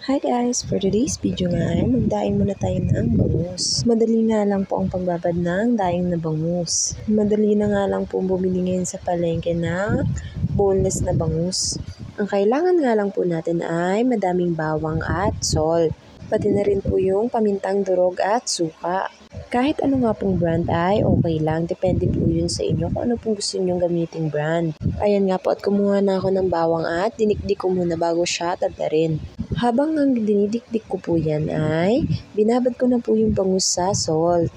Hi guys! For today's video nga ay magdaing muna tayo ng bangus. Madali nga lang po ang pagbabad ng daing na bangus. Madali na nga lang po bumili ngayon sa palengke na boneless na bangus. Ang kailangan nga lang po natin ay madaming bawang at salt. Pati na rin po yung pamintang durog at suka. Kahit ano nga pong brand ay okay lang. Depende po yun sa inyo kung ano pong gusto nyong gamiting brand. Ayan nga po at kumuha na ako ng bawang at dinikdik ko muna bago siya tadtarin. Habang ang dinidikdik ko po yan ay binabad ko na po yung bangus sa salt.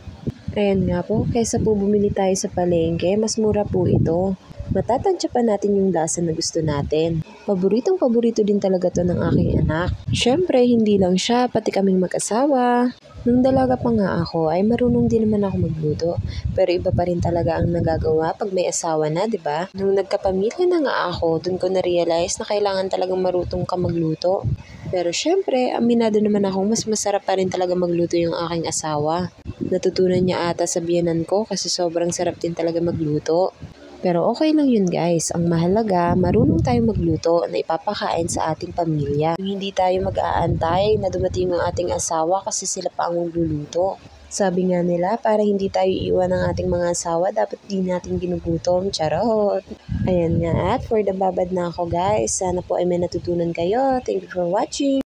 Ayan nga po, kaysa po bumili tayo sa palengke, mas mura po ito. Matatansya pa natin yung lasa na gusto natin. Paboritong paborito din talaga to ng aking anak. Syempre, hindi lang siya, pati kaming mag-asawa. Nung dalaga pa nga ako ay marunong din naman ako magluto. Pero iba pa rin talaga ang nagagawa pag may asawa na, 'di ba? Nung nagkapamilya na nga ako, dun ko na-realize na kailangan talagang marutong ka magluto. Pero syempre, aminado naman ako mas masarap pa rin talaga magluto yung aking asawa. Natutunan niya ata sa biyenan ko kasi sobrang sarap din talaga magluto. Pero okay lang yun guys, ang mahalaga marunong tayong magluto na ipapakain sa ating pamilya. Hindi tayo mag-aantay na dumating ang ating asawa kasi sila pa ang magluluto. Sabi nga nila, para hindi tayo iwan ng ating mga asawa, dapat di natin ginugutom. Charot! Ayan nga, at for the babad na ako guys. Sana po ay may natutunan kayo. Thank you for watching!